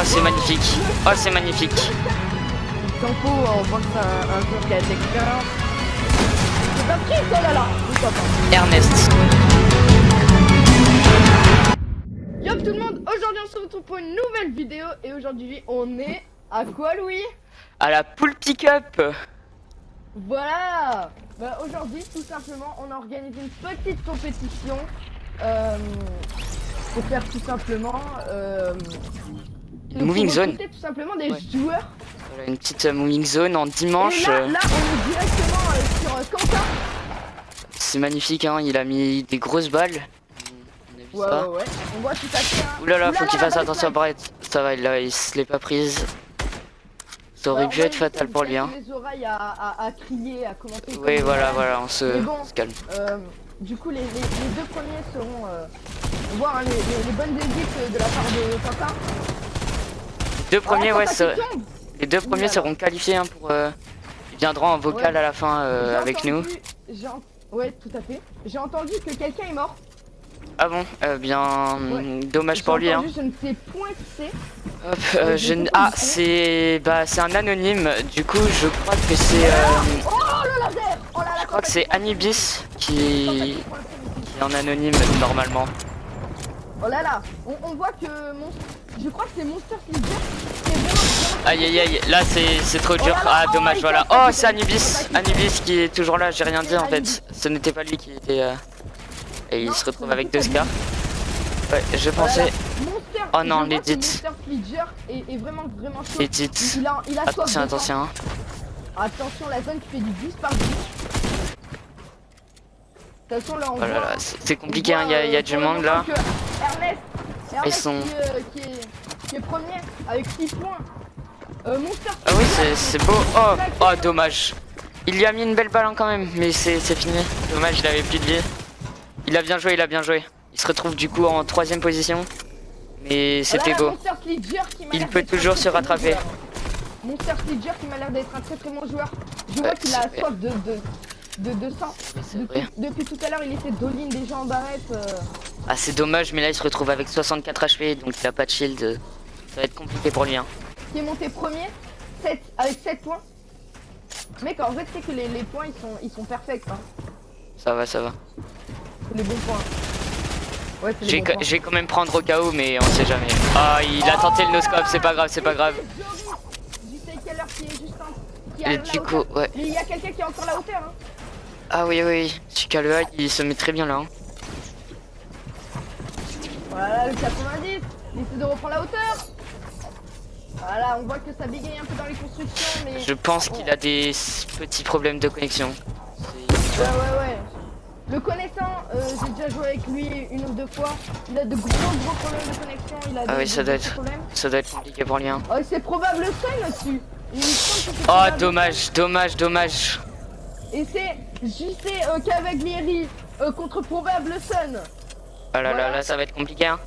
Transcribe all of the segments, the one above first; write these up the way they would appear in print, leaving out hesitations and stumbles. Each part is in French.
c'est magnifique. Oh, c'est magnifique. Campo, on voit que c'est un joueur qui a de l'expérience. C'est pas pris, oh là là. Ernest. Yo tout le monde, aujourd'hui on se retrouve pour une nouvelle vidéo. Et aujourd'hui on est à quoi, Louis? À la poule pick-up. Voilà. Bah, aujourd'hui tout simplement on a organisé une petite compétition pour faire tout simplement Moving zone. tout simplement des Ouais. joueurs. Voilà, une petite moving zone en dimanche. Et là on est directement sur Quentin. C'est magnifique, hein. Il a mis des grosses balles. On a vu Ouais, ça. ouais, ouais. On voit tout à fait. Hein. Oulala, faut qu'il fasse la attention à Barrett. Ça va, il se l'est pas prise. Ça aurait pu être fatal pour lui, hein. Les oreilles à crier, à commenter. Oui, voilà, voilà, on se calme. Du coup, les deux premiers seront voir hein, les bonnes édits de la part de Quentin. Les deux premiers, ouais, les deux premiers Oulala. seront qualifiés hein, pour. Ils viendront en vocal à la fin avec nous. Ouais, tout à fait. J'ai entendu que quelqu'un est mort. Ah bon, bien, dommage pour lui, hein. Je ne sais point qui c'est. Hop, ah, c'est un anonyme. Du coup, je crois que c'est. Oh le laser! Oh là là, Je crois que c'est Anubis qui est en anonyme normalement. Oh là là, on voit que je crois que c'est Monster Leader qui est vraiment... Aïe aïe aïe, là c'est trop dur. Ah dommage, voilà. Oh, c'est Anubis. Anubis qui est toujours là, j'ai rien dit en fait. Ce n'était pas lui qui était... Et il se retrouve avec 2 scars. Ouais, je pensais... Oh non, l'edit. Monster Leader est vraiment chaud. L'edit. Il a Attention, attention. Hein. Attention, la zone qui fait du 10 par 10. De toute façon, là, on Oh là voit, là, c'est compliqué, hein. Il y a du monde là. Ernest Ils sont... qui est premier avec 6 points. Monster Ah oui, c'est beau. Oh, dommage. Il lui a mis une belle balle hein, quand même, mais c'est fini. Dommage, il avait plus de vie. Il a bien joué, il a bien joué. Il se retrouve du coup en 3ème position. Mais c'était beau. Il peut toujours se rattraper. Monster Leader qui m'a l'air d'être un très bon joueur. Je vois qu'il a soif de sang. Depuis tout à l'heure, il essaie d'all-in des gens en barrette. Ah, c'est dommage, mais là il se retrouve avec 64 HP, donc il a pas de shield. Ça va être compliqué pour lui. Hein. Qui est monté premier, avec 7 points. Mec, en fait, c'est que les points ils sont parfaits. Hein. Ça va, ça va. C'est les bons points. Ouais, Je vais quand même prendre au cas où, mais on sait jamais. Ah, il a tenté le no-scope, c'est pas grave, c'est pas grave. Et du coup, ouais. Il y a quelqu'un qui est encore la hauteur. Hein. Ah oui, oui, Chikalua, il se met très bien là. Hein. Voilà, le 90, il essaie de reprendre la hauteur. Voilà, on voit que ça bégaye un peu dans les constructions, mais... Je pense qu'il a des petits problèmes de connexion. Ouais. Le connaissant, j'ai déjà joué avec lui une ou deux fois. Il a de gros problèmes de connexion. Il a Ah oui, ça doit être compliqué pour lui. Hein. Oh, c'est probable le seul là-dessus. Oh, dommage. Et c'est JC Cavalieri contre Probable Sun. Ah là là, ça va être compliqué. Hein.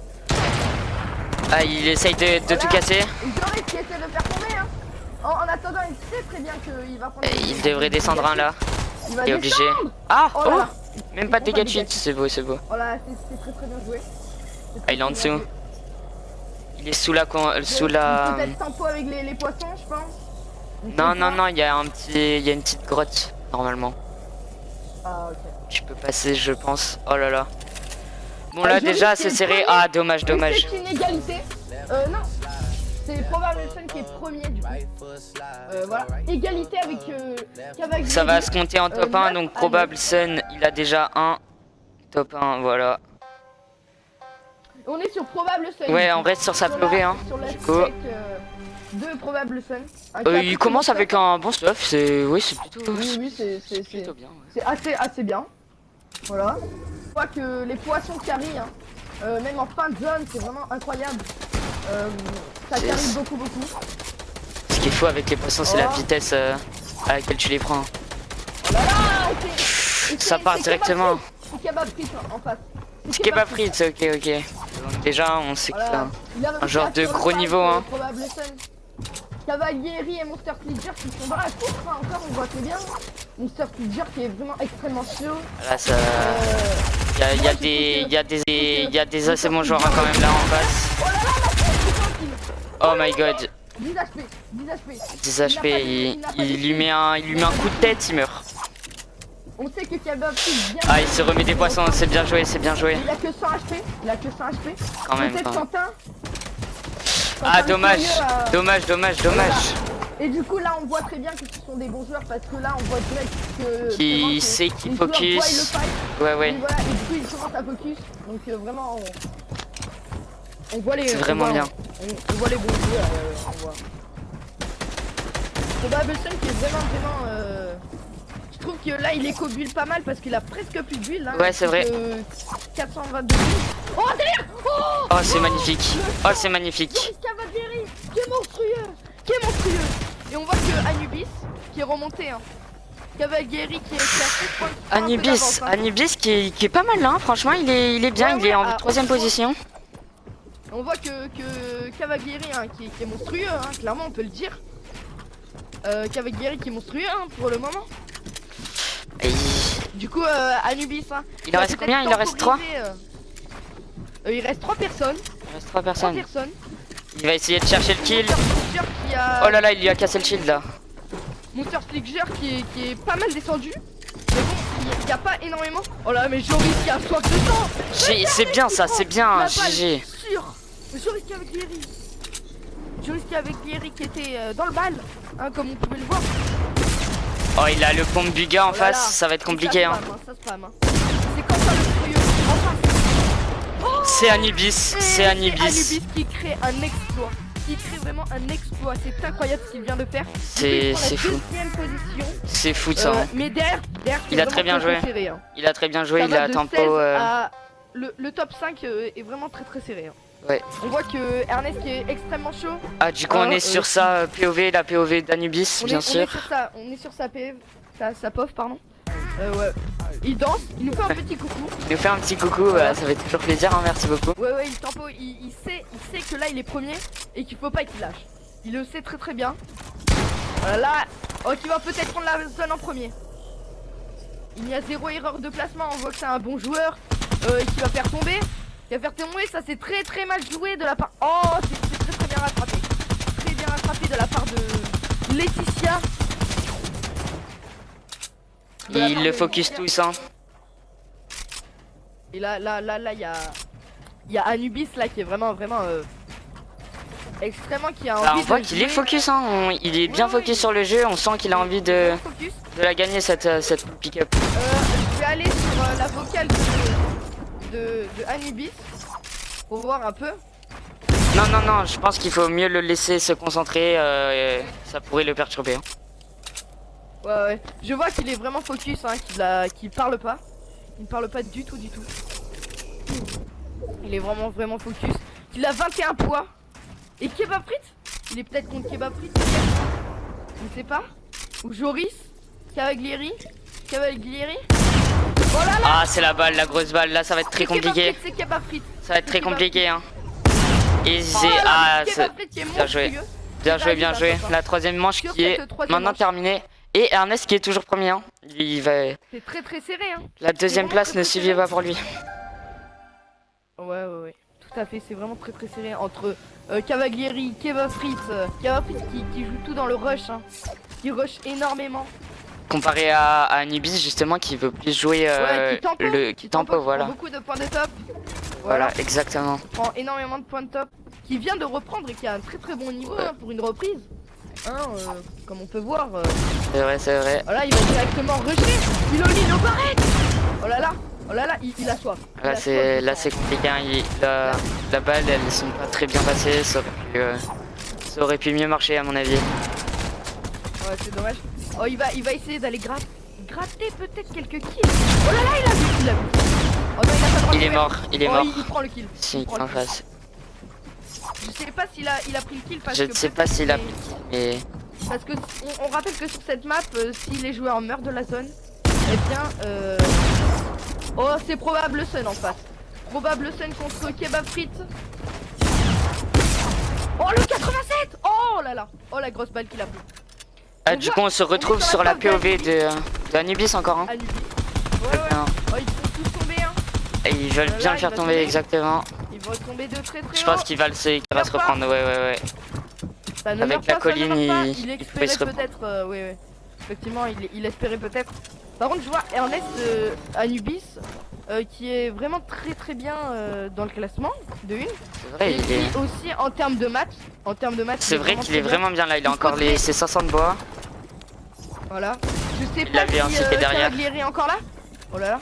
Ah, il essaye de tout casser. Joris qui essaie de faire tomber. Hein. En attendant, il sait très bien qu'il va prendre... Il devrait descendre un là. Il est obligé. Ah, oh, même pas de dégâts de chute, c'est beau. Oh là, c'est très bien joué. Ah, il est en dessous. Il est sous la... Peut-être tempo avec les poissons, je pense. Non, il y a une petite grotte, normalement. Ah, ok. Je peux passer, je pense. Oh là là. Bon, là, déjà, c'est serré. Ah, dommage. C'est une égalité. Non. C'est Probable Sun qui est premier, du coup. Voilà. Égalité avec Cavalieri. Ça va se compter en top 1, donc Probable Sun, il a déjà un. Top 1, voilà. On est sur Probable Sun. Ouais, on reste sur sa POV, hein. Sur la Du coup. de Probable Sun. Il commence avec un bon stuff, oui, c'est plutôt... Oui, c'est plutôt bien. Ouais. C'est assez bien. Voilà. Je vois que les poissons carry, hein. Même en fin de zone, c'est vraiment incroyable. Ça carry beaucoup. Ce qu'il faut avec les poissons, c'est la vitesse à laquelle tu les prends. Oh là là, ça part directement. C'est kebab frites en face. C'est kebab frites, ok. Donc déjà, on sait que c'est un genre de gros niveau, hein. Probable Sun. Cavalieri et Monster Leader qui sont dans la course, hein, encore on voit très bien. Monster Leader qui est vraiment extrêmement chaud. Là, ça... Il y a des assez bons joueurs hein, quand même là en face. Oh là là, Oh my god. 10 HP, 10 HP. 10 Il n'a HP, pas de- il n'a pas de il lui met un coup de tête, il meurt. On sait que Kebabfrit vient. Ah, il se remet des poissons, c'est bien joué, c'est bien joué. Il a que 100 HP, il a que 100 HP. Quand même, Peut-être quand même. Quentin. Ah, Quentin dommage, le Furieux, dommage, dommage, dommage. Et du coup là on voit très bien que ce sont des bons joueurs parce que là on voit direct que Qui que sait qui les joueurs voient le focus. fight. Ouais, ouais. Et voilà, et du coup ils commencent à focus. Donc vraiment on voit les. C'est vraiment bien. On voit les bons joueurs. On voit. Probable Sun qui est vraiment je trouve que là il éco-build pas mal parce qu'il a presque plus de build. Hein, Ouais, c'est vrai. 422 build. Oh derrière. Oh, c'est magnifique. Oh, c'est magnifique. Cavalieri qui est monstrueux. Qui est monstrueux. Et on voit que Anubis qui est remonté. Hein. Cavalieri qui a 7 points. Anubis, Anubis qui est pas mal là, hein. Franchement il est bien, Ouais, il est en ouais, 3ème position. On voit que Cavalieri hein, qui est monstrueux, hein, clairement on peut le dire. Cavalieri qui est monstrueux hein, pour le moment. Et Du coup Anubis hein, il en reste combien? Il en reste 3? Il reste 3 personnes. Il reste 3 3 personnes. personnes. Il va essayer de chercher le kill. Monster qui a... Oh là là, il lui a cassé le shield là. Monster Slicker qui est pas mal descendu. Mais bon, il n'y a pas énormément. Oh là, mais Joris qui a soif de sang. C'est bien ça, c'est bien, GG. Sûr. Joris qui est avec Lieri. Joris qui est avec Lieri qui était dans le bal, hein, comme on pouvait le voir. Oh, il a le pompe Buga en Oh là face, là. ça va être compliqué. Ça Hein. spam, ça spam. Hein. C'est comme ça le furieux. Enfin. Oh, C'est Anubis, et c'est Anubis. Anubis qui crée un exploit. Qui crée vraiment un exploit. C'est incroyable ce qu'il vient de faire. C'est fou. Deuxième position. C'est fou ça. Hein. Mais derrière Il a très bien joué. serré, hein. Il a très bien joué, Ça il va a de tempo. 16 à- Le top 5 est vraiment très serré. Hein. Ouais. On voit que Ernest qui est extrêmement chaud. Ah, du coup, on est sur sa POV, la POV d'Anubis, bien sûr. On est sur sa PV, sa POV, pardon. Ouais. Il danse, il nous fait un petit coucou. Il nous fait un petit coucou, bah, ça fait toujours plaisir, hein, merci beaucoup. Ouais, il tempo, il sait que là il est premier et qu'il faut pas qu'il lâche. Il le sait très bien. Là, qui va peut-être prendre la zone en premier. Il y a 0 erreur de placement, on voit que c'est un bon joueur qui va faire tomber. Qui va faire tomber, ça c'est très mal joué de la part... Oh, c'est très bien rattrapé. Très bien rattrapé de la part de Laetitia. Il le focus tous, hein. Et là, il y a Anubis là qui est vraiment extrêmement qui a envie Bah, on voit de qu'il est jouer. focus, hein. Il est bien focus sur le jeu, on sent qu'il a envie de Focus. la gagner cette pick-up. Je vais aller sur la vocale de Anubis pour voir un peu. Non, je pense qu'il faut mieux le laisser se concentrer, ça pourrait le perturber. Hein. Ouais. Je vois qu'il est vraiment focus, hein, qu'il parle pas. Il ne parle pas du tout. Il est vraiment focus. Il a 21 poids. Et Kebabfrit, il est peut-être contre Kebabfrit. Je ne sais pas. Ou Joris. Cavalieri. Oh là là. Ah, c'est la balle, la grosse balle, là ça va être très compliqué. C'est Kebabfrit. Ça va être très compliqué, hein. Et Oh là là, ah, Kebabfrit qui est bien joué. monstrueux. Bien joué. La troisième manche Sur qui est cette troisième maintenant manche. terminée. Et Ernest qui est toujours premier. Hein. Il va... C'est très serré, hein. La deuxième vraiment place très ne serré. suffit pas pour lui. Ouais. Tout à fait, c'est vraiment très serré entre Cavalieri, Kebabfrit, qui joue tout dans le rush, hein. Qui rush énormément. Comparé à Anubis justement qui veut plus jouer qui tempo, voilà. Beaucoup de points de top. Voilà, exactement. Prend énormément de points de top. Qui vient de reprendre et qui a un très bon niveau hein, pour une reprise. Hein, comme on peut voir. C'est vrai. Voilà, il va directement rusher. Il a no barrette. Oh là là, il a soif. Là c'est compliqué. Hein. La balle, elles sont pas très bien passées. Ça aurait pu mieux marcher à mon avis. Ouais, c'est dommage. Oh, il va essayer d'aller gratter peut-être quelques kills. Oh là là, il a vu. Oh non, il a pas le droit de Il est mourir. mort. Il prend le kill. Si, Il prend le en kill. face. Je sais pas s'il a pris le kill parce Je que ne sais pas s'il a mais- pris. Parce que on rappelle que sur cette map, si les joueurs meurent de la zone, eh bien oh, c'est probable Sun en face. Probable Sun contre Kebabfrit. Oh le 87. Oh là là. Oh la grosse balle qu'il a pris. Ah, du coup on se retrouve est sur sur la la top POV de Anubis encore. Hein. Anubis. Ouais. Bien. Oh, ils font tous tomber hein. Et ils veulent Là, bien il le faire va tomber tomber. exactement. Il vont tomber de très très Je haut. pense qu'il va se reprendre, ouais. Ça ne Avec meurt la pas, ça colline, ne meurt pas. il Il pourrait se espérait reprendre. peut-être, oui. Effectivement, il espérait peut-être. Par contre, je vois Ernest Anubis qui est vraiment très très bien dans le classement de une. C'est vrai, Et il qui est... aussi en termes de match, C'est vrai qu'il est très vraiment bien là, il a Il encore faudrait- ses 500 de bois. Voilà. Je sais Il pas avait un si ticket derrière. Cavalieri est encore là. Oh là là.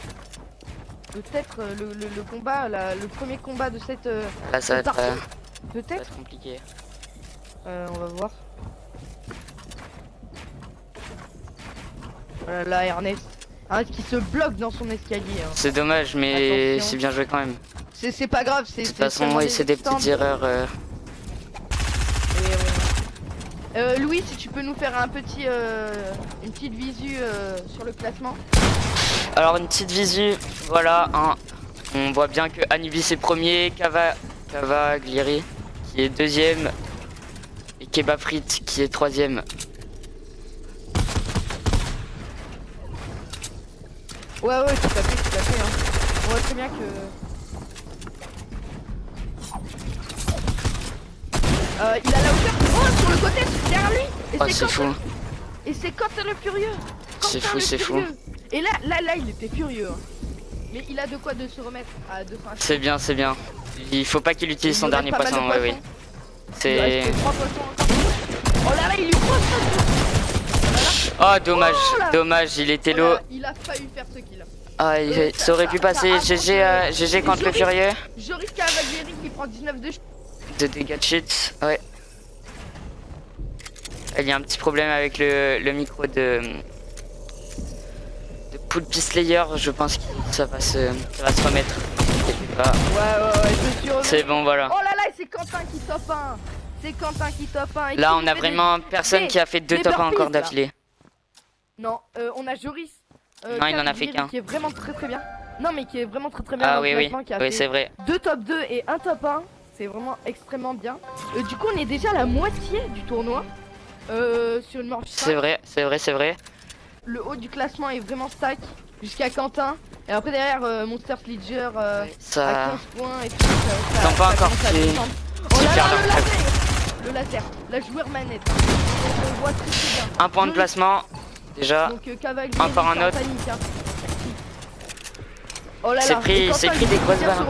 Peut-être le combat, le premier combat de cette Là, ça va être, partie. ça va Peut-être. être compliqué. On va voir. Oh là là, Ernest. Ernest qui se bloque dans son escalier. Hein. C'est dommage, mais Attention. c'est bien joué quand même. C'est pas grave, c'est. De toute façon, ouais, c'est des petites erreurs. Louis, si tu peux nous faire une petite visu sur le classement. Alors, une petite visu, voilà, hein. On voit bien que Anubis est premier, Cavaglieri qui est deuxième, et Kebafrit qui est troisième. Ouais, tout à fait. Hein. On voit très bien que. Il a la hauteur. Oh, sur le côté, derrière lui. Et Oh, c'est fou. Et c'est Quentin le furieux. C'est Quentin fou, le c'est fou. furieux. Et là, il était furieux. Hein. Mais il a de quoi de se remettre à 200 HP. C'est bien, c'est bien. Il faut pas qu'il utilise Il son lui reste dernier pas mal de poisson, oui. poissons. Il C'est... reste 3 poissons encore. Oh là là, il lui pose Oh, dommage, Oh là. dommage, il était low. Il a failli faire ce kill. Ah, ça aurait pu passer. GG contre le furieux. Joris Cavalieri qui prend 19 De dégâts de shit, ouais. Il y a un petit problème avec le micro de Poulpi Slayer, je pense que ça va se remettre. Ouais, je suis revenu. C'est bon, voilà. Oh là là, c'est Quentin qui top 1. C'est Quentin qui top 1. Là, on a vraiment personne qui a fait 2 top 1 encore d'affilée. Non, on a Joris. Non, il en a fait qu'un. Qui est vraiment très bien. Non, mais qui est vraiment très bien. Ah dans le oui, classement, qui a oui, fait c'est vrai. 2 top 2 et 1 top 1. C'est vraiment extrêmement bien. Du coup, on est déjà à la moitié du tournoi. Sur une manche 5. C'est vrai. Le haut du classement est vraiment stack jusqu'à Quentin. Et après derrière Monster Fleetger à Ça... 15 points et tout. Ils sont pas encore fait super le leur laser. Le laser, la joueur manette. On voit très bien. Un point de placement, déjà. Donc Cavalieri, Encore un autre. panique, hein. Oh là là. C'est pris des grosses balles.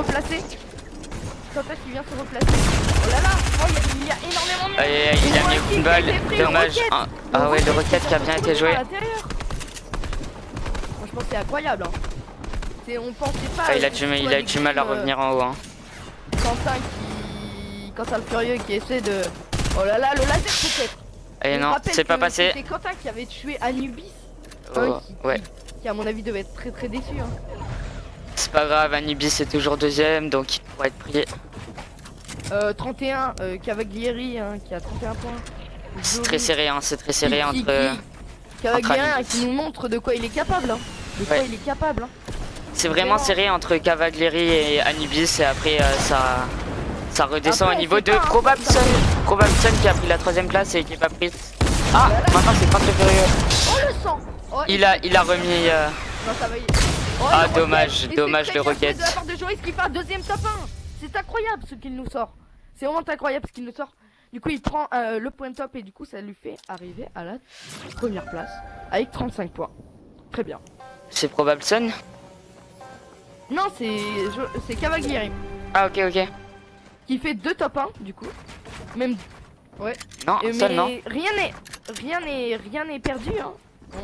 Quentin qui vient se replacer. Oh là là. Oh, il y a énormément de... Il a mis une balle, dommage. Ah ouais, le rocket qui a bien été joué. Moi je pense que c'est incroyable. Hein. On pensait pas. Ah, il a du mal à revenir en haut. Hein. Quentin le furieux qui essaie de... Oh là là, le laser peut-être. Et non, c'est pas passé. C'est Quentin qui avait tué Anubis. Oh, ouais. Qui à mon avis devait être très déçu. Hein. C'est pas grave, Anubis est toujours deuxième, donc il pourra être pris. 31, Cavalieri hein, qui a 31 points. C'est très serré, hein, c'est très serré entre... Cavalieri qui nous montre de quoi il est capable. Hein. De quoi il est capable. Hein. C'est vraiment serré entre Cavalieri et Anubis et après ça redescend après, au niveau de pas, Probabson. Probabson qui a pris la 3ème place et qui est pas prise. Ah, maintenant c'est contre le furieux. Oh le sang. Oh, Il a remis... Non, ça va y... Oh, ah le dommage, rocket. dommage le rocket. De la part de Joris qui fait un deuxième top 1. C'est incroyable ce qu'il nous sort. C'est vraiment incroyable ce qu'il nous sort. Du coup il prend le point top et du coup ça lui fait arriver à la première place avec 35 points. Très bien. C'est Probabson? Non c'est Cavalieri. Ah ok. Qui fait 2 top 1 du coup. Même... Ouais. Non, seul non. Rien n'est perdu hein.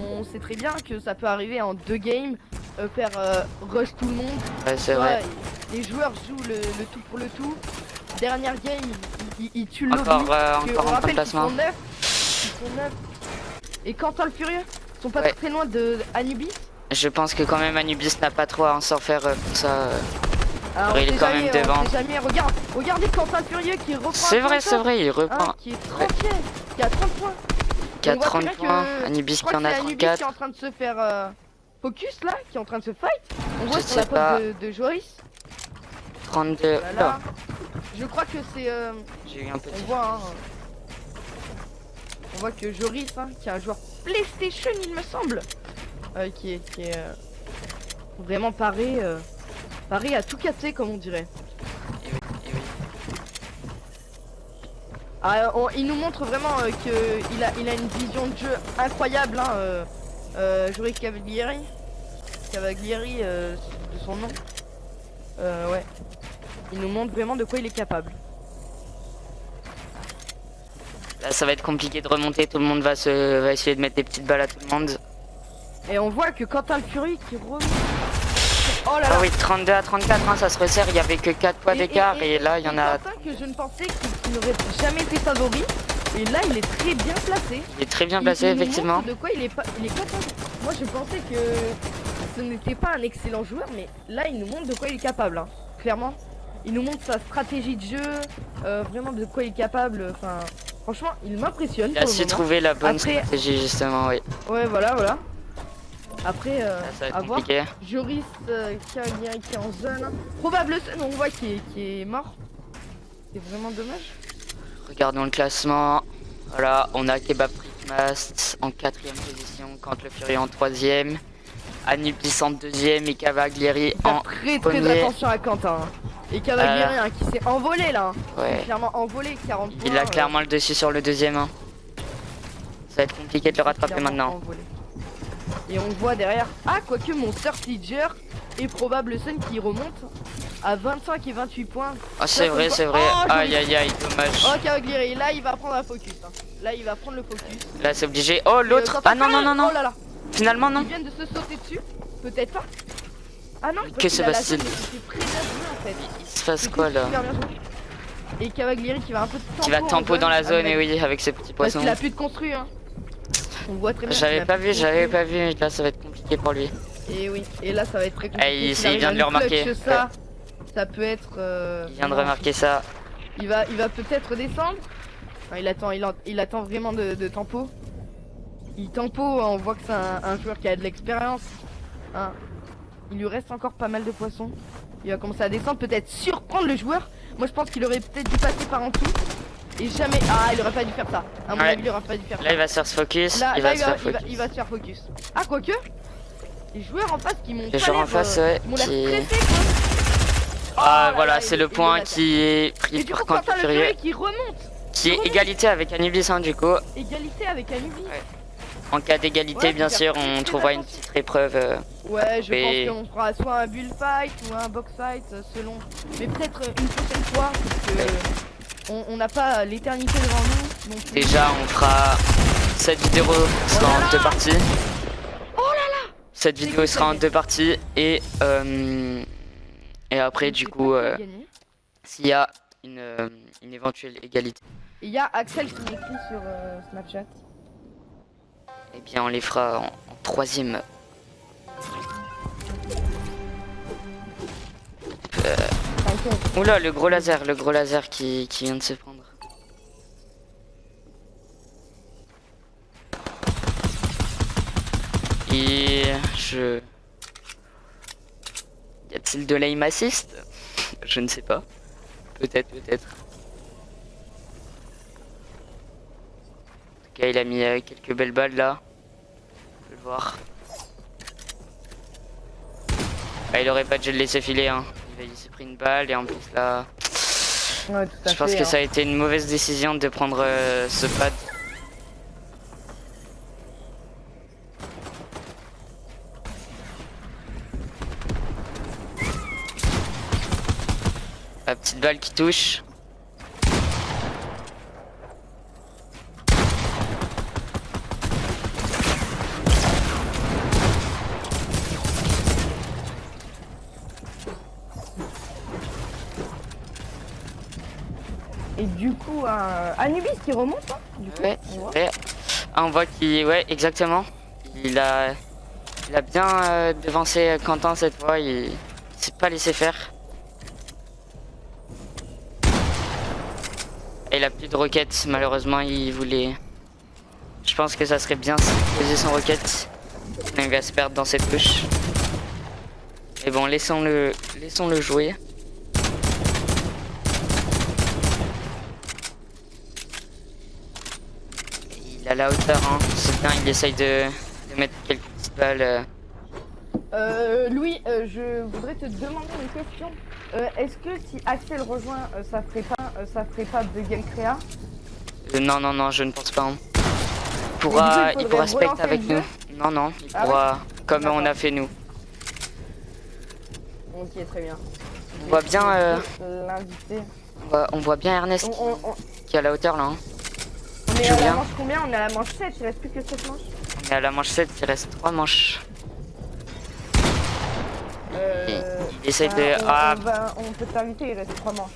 On sait très bien que ça peut arriver en 2 games. Faire rush tout le monde. Ouais c'est vrai. Les joueurs jouent le tout pour le tout. Dernière game, ils tuent le Encore on un point de placement. Ils sont 9. Et Quentin le furieux sont pas très loin de Anubis. Je pense que quand même Anubis n'a pas trop à en s'en faire pour ça. Alors, il est quand même devant. Regardez Quentin le furieux qui reprend. C'est vrai, il reprend. Qui est 30 qui a 30 points. Qui a 30 points, Anubis qui en a 34. Anubis qui est en train de se faire focus là, qui est en train de se fight. On voit sur la pose de Joris. 32. Voilà. Je crois que c'est... J'ai eu un petit... On voit que Joris, hein, qui est un joueur PlayStation il me semble, qui est vraiment paré à tout casser comme on dirait. Il nous montre vraiment qu'il a une vision de jeu incroyable, hein. Jory Cavalieri. Cavalieri, de son nom. Ouais. Il nous montre vraiment de quoi il est capable. Là, ça va être compliqué de remonter. Tout le monde va essayer de mettre des petites balles à tout le monde. Et on voit que Quentin le Fury qui remonte. Oh là là. Ah oui, 32 à 34, hein, ça se resserre. Il y avait que 4 points d'écart et là, il y en a. Quentin que je ne pensais qu'il n'aurait jamais été favori. Et là, il est très bien placé. Il est très bien placé, Il nous effectivement. montre de quoi il est pas favori. Moi, je pensais que ce n'était pas un excellent joueur, mais là, il nous montre de quoi il est capable, hein. Clairement. Il nous montre sa stratégie de jeu, vraiment de quoi il est capable. Enfin, franchement, il m'impressionne. Il a su trouver la bonne stratégie, justement, oui. Ouais, voilà. Après, ça va à être voir. compliqué. Joris qui est en zone. Probable Sun, on voit qui est mort. C'est vraiment dommage. Regardons le classement. Voilà, on a Kebab Prismast en 4ème position, quand le Fury en 3ème, Anubis en 2ème et Cavalieri en très premier. attention à Quentin. Et Cavalieri hein, qui s'est envolé là. Ouais. Clairement envolé, 40 points. Il a clairement le dessus sur le 2ème. Hein. Ça va être compliqué de le rattraper maintenant. Envolé. Et on voit derrière, quoique mon Sir Teacher et Probable Sun qui remonte à 25 et 28 points. Ah c'est vrai, c'est vrai. Aïe aïe aïe, dommage. Oh Cavalieri, là il va prendre un focus. Hein. Là il va prendre le focus. Là c'est obligé. Oh l'autre. Ah non. Oh là là. Finalement non. Ils viennent de se sauter dessus. Peut-être pas. Ah non. Que se passe-t-il? C'est très bien joué en fait. Il se passe quoi là? Et Cavalieri qui va un peu tempo. Qui va tempo dans la zone et oui, avec ses petits poissons. Parce qu'il a plus de construit hein. On voit très bien. J'avais pas vu, là ça va être compliqué pour lui. Et oui, et là ça va être très compliqué. Il vient de le remarquer. Ça peut être. Il vient de remarquer ça. Il va peut-être descendre. Non, il attend vraiment de tempo. Il tempo, on voit que c'est un joueur qui a de l'expérience. Hein. Il lui reste encore pas mal de poissons. Il va commencer à descendre, peut-être surprendre le joueur. Moi je pense qu'il aurait peut-être dû passer par en dessous. Et jamais. Il aurait pas dû faire ça. À mon avis, il aurait pas dû faire ça. Là il va se faire focus. Il va se faire focus. Quoique. Les joueurs en face qui m'ont les joueurs en face, ouais. Voilà, c'est le point qui est pris par Quentin le Fury. Qui remonte. Qui est égalité avec Anubis, hein, du coup. Égalité avec Anubis. Ouais. En cas d'égalité, bien sûr, on trouvera une petite épreuve. Ouais, je pense qu'on fera soit un bullfight ou un boxfight, selon. Mais peut-être une prochaine fois, parce que on n'a pas l'éternité devant nous. Donc déjà, on fera. Cette vidéo sera en 2 parties. Oh là là! Cette vidéo sera en 2 parties et après, du coup, s'il y a une éventuelle égalité. Il y a Axel qui m'écrit sur Snapchat. Eh bien, on les fera en 3ème. Oula, le gros laser qui vient de se prendre. Et je... Y a-t-il de l'aim assist? Je ne sais pas. Peut-être. En tout cas, il a mis quelques belles balles là. Je vais le voir. Il aurait pas dû le laisser filer, hein. Il s'est pris une balle et en plus là... Ouais, je pense que ça a été une mauvaise décision de prendre ce pad. La petite balle qui touche. Et du coup, Anubis qui remonte, hein, du coup, ouais. On voit qu'il... Ouais, exactement. Il a bien devancé Quentin cette fois. Il s'est pas laissé faire. Et il a plus de roquettes. Malheureusement, il voulait... Je pense que ça serait bien s'il posait son roquette. Il va se perdre dans cette touche. Et bon, laissons-le jouer. Il a la hauteur, hein. C'est bien, il essaye de mettre quelques petites balles. Louis, je voudrais te demander une question. Est-ce que si Axel rejoint, ça ferait pas de game créa? Non, non, non, je ne pense pas. Hein. il Il pourra faudrait specter relancer avec le nous. jeu. Non, non, il Ah pourra, comme D'accord. on a fait nous. Ok, très bien. On voit bien, L'invité. on voit bien Ernest qui est à la hauteur là. Hein. On est Joue à la bien. manche combien? On est à la manche 7, il reste plus que 7 manches. On est à la manche 7, il reste 3 manches. Il essaye de... Ah, On peut t'inviter, il reste 3 manches.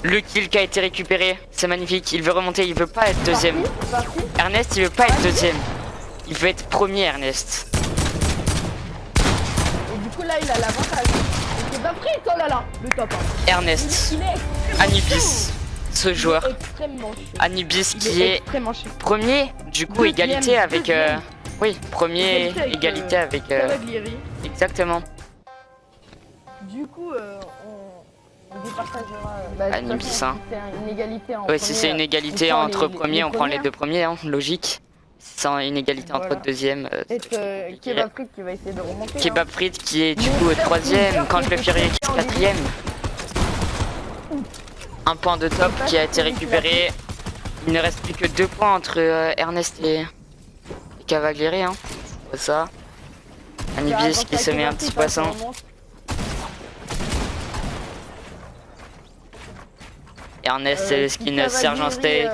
le kill qui a été récupéré, c'est magnifique. Il veut remonter, il veut pas être deuxième. Parti. Ernest, il veut pas être deuxième. Il veut être premier, Ernest. Et du coup là il a l'avantage. C'est pas pris, oh là là, le top 1. Ernest, Il est extrêmement Anubis, ce joueur. chaud. Il est extrêmement chaud. Anubis Il qui est extrêmement chaud. premier, du coup Deuxième, égalité avec... deuxième. Oui, premier, égalité avec... Cavalieri. Exactement. Du coup, on départagera. Bah, Anubis, de toute façon, hein. si c'est une égalité en Oui, si c'est une égalité on prend entre les premiers, on prend les premiers. deux premiers, hein, logique. Si c'est une égalité entre Voilà. deuxième, Peut-être Kebab Frites qui va essayer de remonter. Kebab Frites qui est du Mais coup au ça, troisième, c'est quand je le sûr Fury que c'est quatrième. Un point de top qui a été récupéré. Il ne reste plus que 2 points entre Ernest et Cavalieri. Hein. C'est ça. Anubis qui se met un petit poisson. Ernest c'est le skin Sergent Steak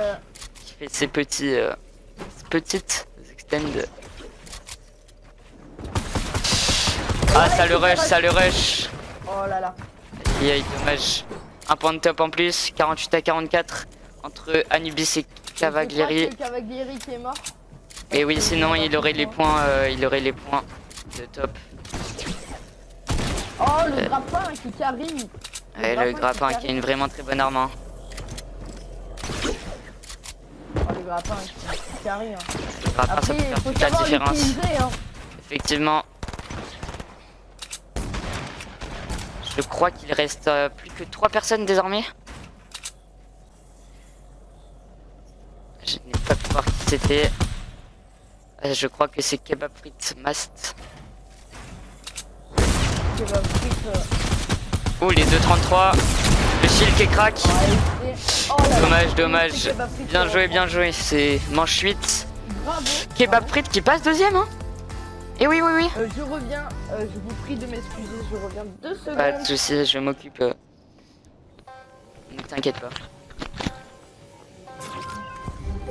qui fait ses petites extends. Ah, ça le rush, ça le rush. Oh là là. Aïe, dommage. Un point de top en plus, 48 à 44 entre Anubis et Cavalieri. C'est Cavalieri qui est mort. Et oui, sinon il aurait les points, de top. Oh, le grappin qui carry. Et le grappin qui a une vraiment très bonne arme. Hein. Oh, le grappin qui carry. Hein. Le grappin, ça Après, peut faire il faut toute la savoir différence. l'utiliser. Hein. Effectivement. Je crois qu'il reste plus que 3 personnes désormais. Je n'ai pas pu voir qui c'était. Je crois que c'est Kebab Frites Mast. Kebab Frites. Oh, les 2.33. Le shield qui crack. Oh là là. Dommage, dommage. C'est Kebab Frites, Bien joué, bien joué. C'est manche 8. Bravo. Kebab Frites qui passe deuxième, hein. Et oui, oui, oui. Je reviens, je vous prie de m'excuser, je reviens 2 secondes. Pas de soucis, je m'occupe. Ne t'inquiète pas.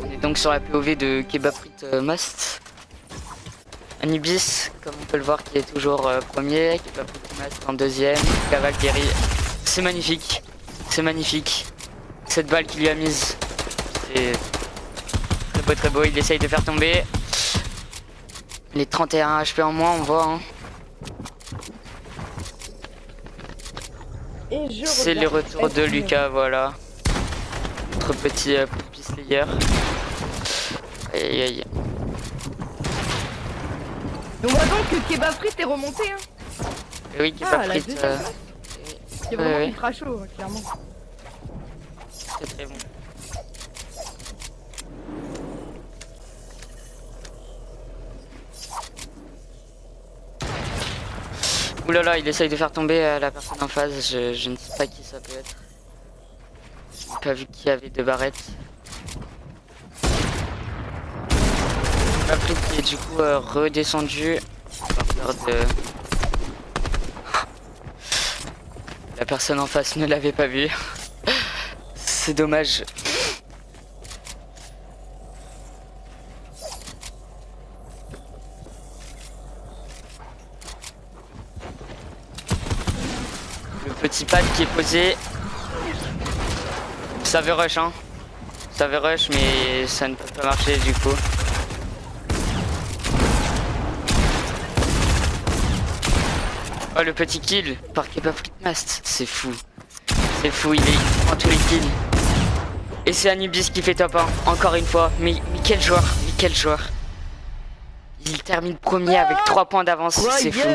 On est donc sur la POV de Kebab Frites Mast. Anubis, comme on peut le voir, qui est toujours premier. Kebab Frites Mast en deuxième. Cavalieri. C'est magnifique. C'est magnifique. Cette balle qu'il lui a mise. C'est très beau, très beau. Il essaye de faire tomber. Les 31 HP en moins, on voit. Hein. Et je C'est reviens. le retour de Lucas, voilà. Notre petit Poppy Slayer. Aïe aïe. On voit donc que Kebab Frites est remonté. Hein. Et oui, Kebab la Frites. deuxième place. C'est vraiment ouais. ultra chaud, clairement. Très très bon. Ouh là là, il essaye de faire tomber la personne en face. Je ne sais pas qui ça peut être. J'ai pas vu qui avait 2 barrettes. Kebab Frites qui est du coup redescendu. On va faire de... La personne en face ne l'avait pas vu. C'est dommage. Le petit pad qui est posé. Ça veut rush, hein. Ça veut rush, mais ça ne peut pas marcher du coup. Oh, le petit kill par Kebab Frites Mast, c'est fou. C'est fou, il prend tous les kills. Et c'est Anubis qui fait top 1, encore une fois. Mais quel joueur, mais quel joueur. Il termine premier avec 3 points d'avance, c'est fou.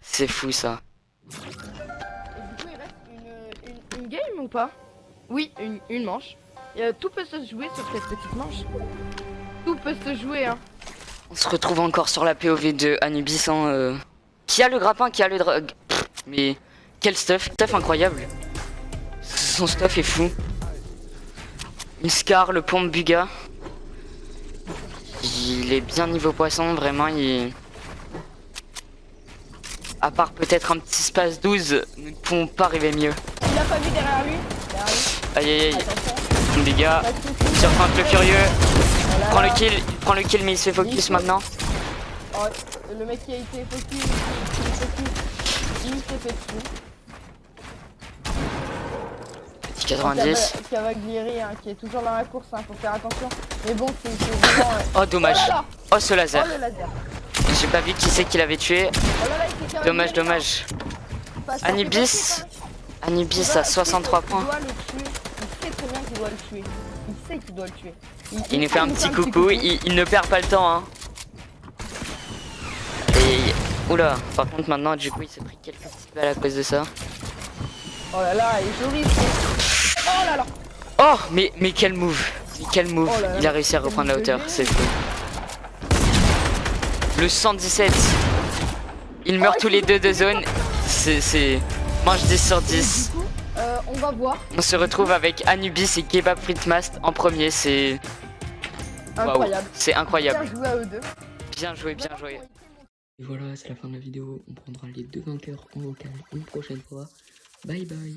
C'est fou ça. Et du coup, il reste une game ou pas? Oui, une manche. Tout peut se jouer sur cette petite manche. Tout peut se jouer, hein. On se retrouve encore sur la POV de Anubis, hein, qui a le grappin, qui a le mais quel stuff incroyable. son stuff est fou. Une Scar, le pompe Buga. Il est bien niveau poisson, vraiment, il... À part peut-être un petit space 12, nous ne pouvons pas arriver mieux. Il a pas vu derrière lui. Aïe aïe aïe. Attention. Buga, Pas de soucis. surprend le furieux. Voilà. Prend le kill mais il se fait focus maintenant. Oh, le mec qui a été focus, il s'est fait dessus. Petit 90. Cavalieri hein, qui est toujours dans la course, hein, faut faire attention. Mais bon, c'est vraiment... Oh dommage. Oh, là là. Oh ce laser. Oh le laser. J'ai pas vu qui c'est qui l'avait tué. Oh là là, il s'est Dommage, Cavalieri, dommage. hein. Pas- ça fait Anubis. passer, Anubis quand même. à 63 points. Il doit le tuer. Il sait très bien qu'il doit le tuer. Il sait qu'il doit le tuer. Il nous fait un petit coucou, il ne perd pas le temps hein. Et... Oula, par contre maintenant du coup il s'est pris quelques petites balles à cause de ça. Oh là là, il est joli. Oh là là. Oh mais quel move. Mais quel move. Oh là là, Il a réussi à quel reprendre la move de hauteur, lui. c'est fou. Le 117. Ils meurent tous les deux de zone. C'est... Mange 10 sur 10. Du coup, on va voir. On se retrouve avec Anubis et Kebab Fritmast en premier, c'est... Waouh, Incroyable. c'est incroyable. Bien joué à eux deux. Bien joué, bien joué. Et voilà, c'est la fin de la vidéo. On prendra les deux vainqueurs en local une prochaine fois. Bye bye.